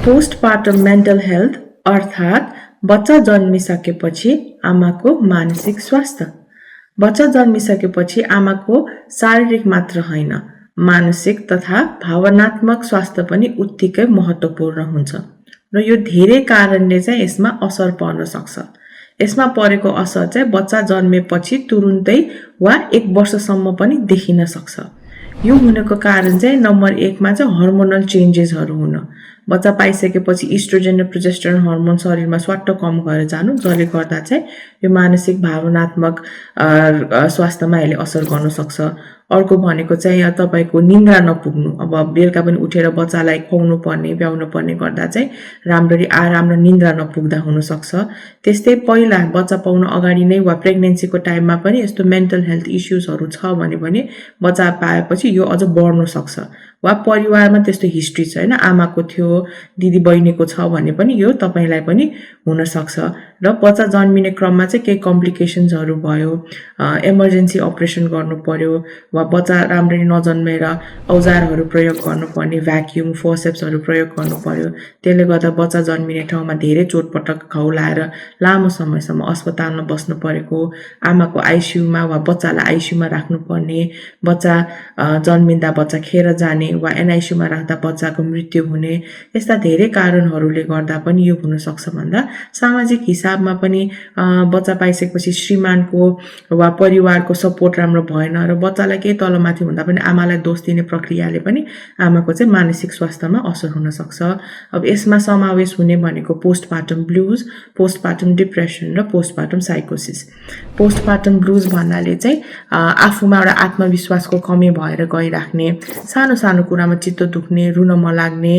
Postpartum mental health अर्थात् बच्चा जन्मिसकेपछि आमाको मानसिक स्वास्थ्य। बच्चा जन्मिसकेपछि आमाको शारीरिक मात्र होइन, मानसिक तथा भावनात्मक स्वास्थ्य पनि उत्तिकै महत्त्वपूर्ण हुन्छ र यो धेरै कारणले चाहिँ यसमा असर पर्न सक्छ। यसमा परेको असर चाहिँ बच्चा जन्मेपछि तुरुन्तै वा 1 वर्षसम्म पनि देखिन सक्छ। यो हुनको कारण चाहिँ नम्बर 1 मा चाहिँ हर्मोनल चेन्जेसहरू हुन। बच्चा पाइसकेपछि इस्ट्रोजन र प्रोजेस्टेरोन हर्मोन शरीरमा स्वाट्ट कम भएर जानु, जसले गर्दा चाहिँ यो मानसिक भावनात्मक स्वास्थ्यमा यसले असर गर्न सक्छ। अर्को भनेको चाहिँ तपाईको निन्द्रा नपुग्नु। अब बेलुका पनि उठेर बच्चालाई खुवाउनु पर्ने, ब्याउनु पर्ने गर्दा चाहिँ राम्ररी आराम र निन्द्रा नपुग्दा हुन सक्छ। त्यस्तै पहिला बच्चा पाउन अगाडि नै वा प्रेग्नेन्सीको टाइममा पनि यस्तो मेन्टल हेल्थ इश्यूजहरू छ भने बच्चा पाएपछि यो अझ बढ्न सक्छ। वा परिवारमा त्यस्तो हिस्ट्री छ हैन, आमाको थियो, दिदी बहिनीको छ भने पनि यो तपाईलाई पनि हुन सक्छ। र बच्चा जन्मिने क्रममा चाहिँ केही कम्प्लिकेसन्सहरू भयो, इमर्जेन्सी अपरेसन गर्नु पर्यो वा बच्चा राम्ररी नजन्मेर औजारहरू प्रयोग गर्नुपर्ने, भ्याक्युम फोर्सेप्सहरू प्रयोग गर्नु पर्यो। त्यसले गर्दा बच्चा जन्मिने ठाउँमा धेरै चोटपटक घाउ लाएर लामो समयसम्म अस्पतालमा बस्नु परेको, आमाको आइसियुमा वा बच्चालाई आइसियुमा राख्नुपर्ने, बच्चा जन्मिँदा बच्चा खेर जाने वा एनआइसियुमा राख्दा बच्चाको मृत्यु हुने, यस्ता धेरै कारणहरूले गर्दा पनि यो हुन सक्छ भन्दा सामाजिक हिसाबमा पनि बच्चा पाइसकेपछि श्रीमानको वा परिवारको सपोर्ट राम्रो भएन र बच्चालाई केही तलमाथि हुँदा पनि आमालाई दोष दिने प्रक्रियाले पनि आमाको चाहिँ मानसिक स्वास्थ्यमा असर हुन सक्छ। अब यसमा समावेश हुने भनेको पोस्टपार्टम ब्लुज, पोस्टपार्टम डिप्रेसन र पोस्टपार्टम साइकोसिस। पोस्टपार्टम ब्लुज भन्नाले चाहिँ आफूमा एउटा आत्मविश्वासको कमी भएर गइराख्ने, सानो सानो कुरामा चित्त दुख्ने, रुन नलाग्ने,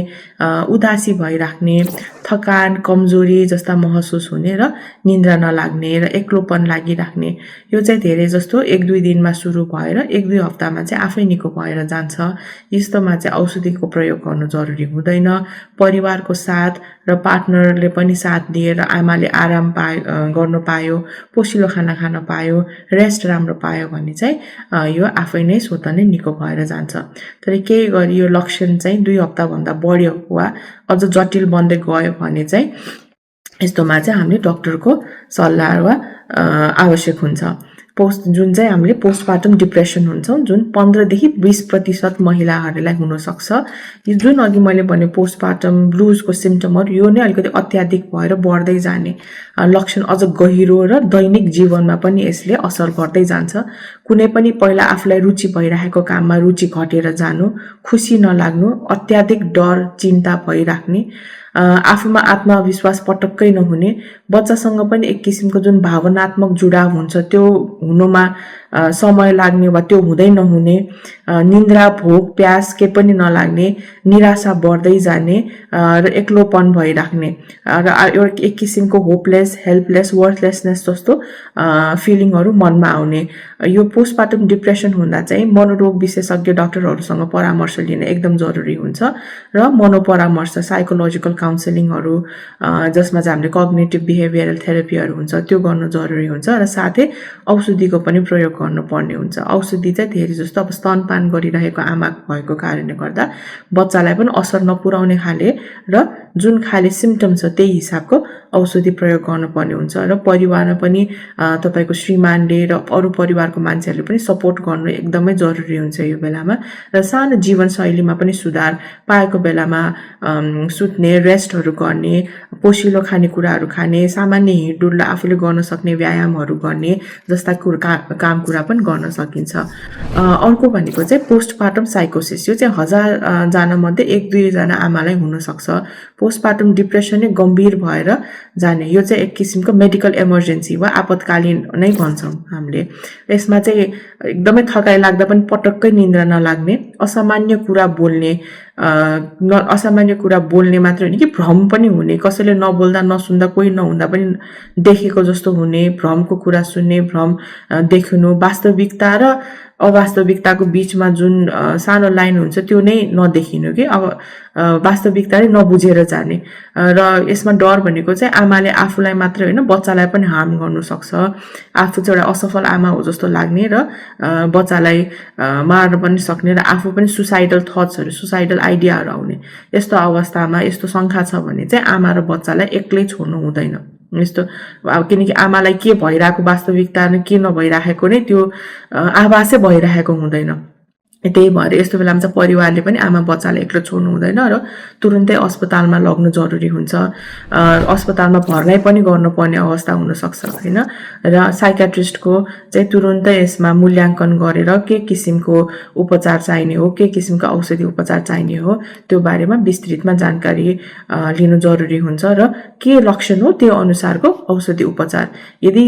उदासी भइराख्ने, थकान, कमजोरी जस्ता महसुस हुने र निन्द्रा नलाग्ने र एक्लोपन लागिराख्ने। यो चाहिँ धेरै जस्तो 1-2 दिनमा सुरु भएर 1-2 हप्तामा चाहिँ आफै निको भएर जान्छ। यस्तोमा चाहिँ औषधिको प्रयोग गर्नु जरुरी हुँदैन। परिवारको साथ र पार्टनरले पनि साथ दिएर आमाले आराम गर्न पायो, पोसिलो खाना खान पायो, रेस्ट राम्रो पायो भने चाहिँ यो आफै नै स्वत नै निको भएर जान्छ। तर केही गरी यो लक्षण चाहिँ 2 हप्ता भन्दा बढ्यो वा अझ जटिल बन्दै गयो भने चाहिँ यस्तोमा चाहिँ हामीले डाक्टरको सल्लाह वा आवश्यक हुन्छ। जुन चाहिँ हामीले पोस्टपार्टम डिप्रेसन हुन्छ, जुन 15 देखि 20% महिलाहरूलाई हुन सक्छ। यो जुन अघि मैले भने पोस्टपार्टम ब्लुजको सिम्पटमहरू यो नै अलिकति अत्याधिक भएर बढ्दै जाने, लक्षण अझ गहिरो र दैनिक जीवनमा पनि यसले असर गर्दै जान्छ। कुनै पनि पहिला आफूलाई रुचि भइरहेको काममा रुचि घटेर जानु, खुसी नलाग्नु, अत्याधिक डर चिन्ता भइराख्ने, आफूमा आत्मविश्वास पटक्कै नहुने, बच्चासँग पनि एक किसिमको जुन भावनात्मक जुडाव हुन्छ त्यो हुनुमा समय लाग्ने वा त्यो हुँदै नहुने, निन्द्रा भोक प्यास के पनि नलाग्ने, निराशा बढ्दै जाने र एक्लोपन भइराख्ने र एक किसिमको होपलेस, हेल्पलेस, वर्थलेसनेस जस्तो फिलिङहरू मनमा आउने। यो पोस्टपार्टम डिप्रेसन हुँदा चाहिँ मनोरोग विशेषज्ञ डाक्टरहरूसँग परामर्श लिन एकदम जरुरी हुन्छ र मनोपरामर्श साइकोलोजिकल काउन्सिलिङहरू जसमा चाहिँ हामीले कग्निटिभ बिहेभियरल थेरापीहरू हुन्छ त्यो गर्नु जरुरी हुन्छ र साथै औषधिको पनि प्रयोग गर्नुपर्ने हुन्छ। औषधि चाहिँ धेरै जस्तो अब स्तनपान गरिरहेको आमा भएको कारणले गर्दा बच्चालाई पनि असर नपुर्याउने खाले र जुन खाले सिम्पटम छ त्यही हिसाबको औषधि प्रयोग गर्नुपर्ने हुन्छ र परिवारमा पनि तपाईको श्रीमानले र अरू परिवारको मान्छेहरूले पनि सपोर्ट गर्नु एकदमै जरुरी हुन्छ यो बेलामा। र सानो जीवनशैलीमा पनि सुधार पाएको बेलामा सुत्ने, रेस्टहरू गर्ने, पोसिलो खानेकुराहरू खाने, सामान्य हिँडडुल आफूले गर्न सक्ने व्यायामहरू गर्ने जस्ता काम कुरा पनि गर्न सकिन्छ। अर्को भनेको चाहिँ पोस्टपार्टम साइकोसिस। यो चाहिँ 1000 जना मध्ये 1-2 जना आमालाई हुन सक्छ। पोस्टपार्टम डिप्रेसन नै गम्भीर भएर जाने, यो चाहिँ एक किसिमको मेडिकल इमर्जेन्सी वा आपतकालीन नै भन्छौँ हामीले। यसमा चाहिँ एकदमै थकाइ लाग्दा पनि पटक्कै निन्द्रा नलाग्ने, असामान्य कुरा बोल्ने, असामान्य कुरा बोल्ने मात्र होइन कि भ्रम पनि हुने, कसैले नबोल्दा नसुन्दा कोही नहुँदा पनि देखेको जस्तो हुने, भ्रमको कुरा सुन्ने, भ्रम देखिनु, वास्तविकता र अवास्तविकताको बीचमा जुन सानो लाइन हुन्छ त्यो नै नदेखिनु कि अब वास्तविकता नबुझेर जाने र यसमा डर भनेको चाहिँ आमाले आफूलाई मात्र होइन बच्चालाई पनि हार्म गर्नु सक्छ आफू चाहिँ एउटा असफल आमा हो जस्तो लाग्ने र बच्चालाई मार्न पनि सक्ने र आफू पनि सुसाइडल थट्सहरू सुसाइडल आइडियाहरू आउने यस्तो अवस्थामा यस्तो शंका छ भने चाहिँ आमा र बच्चालाई एक्लै छोड्नु हुँदैन यस्तो किनकि आमालाई के भइरहेको वास्तविकता के नभइराखेको नै त्यो आभासै भइरहेको हुँदैन त्यही भएर यस्तो बेलामा चाहिँ परिवारले पनि आमा बच्चालाई एक्लो छोड्नु हुँदैन र तुरुन्तै अस्पतालमा लग्नु जरुरी हुन्छ अस्पतालमा भर्ना पनि गर्नुपर्ने अवस्था हुन सक्छ हैन र साइकियाट्रिस्टको चाहिँ तुरुन्तै यसमा मूल्याङ्कन गरेर के किसिमको उपचार चाहिने हो के किसिमको औषधि उपचार चाहिने हो त्यो बारेमा विस्तृतमा जानकारी लिनु जरुरी हुन्छ र के लक्षण हो त्यो अनुसारको औषधि उपचार यदि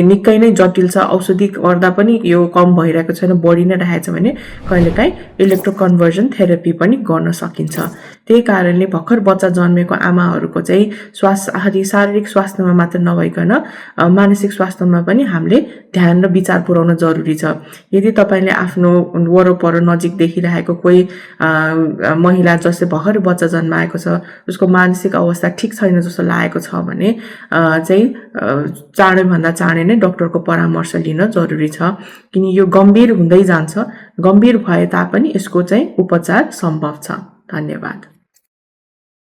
निकै नै जटिल छ औषधि गर्दा पनि यो कम भइरहेको छैन बढी नै रहेछ भने कहिलेकाहीँ इलेक्ट्रोकन्भर्जन थेरापी पनि गर्न सकिन्छ त्यही कारणले भर्खर बच्चा जन्मेको आमाहरूको चाहिँ शारीरिक स्वास्थ्यमा मात्र नभइकन मानसिक स्वास्थ्यमा पनि हामीले ध्यान र विचार पुर्याउन जरुरी छ यदि तपाईले आफ्नो वरपर नजिक देखिरहेको कोही महिला जसले भर्खर बच्चा जन्माएको छ उसको मानसिक अवस्था ठीक छैन जस्तो लागेको छ भने चाहिँ चाँडै भन्दा चाँडै नै डाक्टरको परामर्श लिन जरुरी छ किन यो गम्भीर हुँदै जान्छ गम्भीर भए तापनि यसको चाहिँ उपचार सम्भव छ धन्यवाद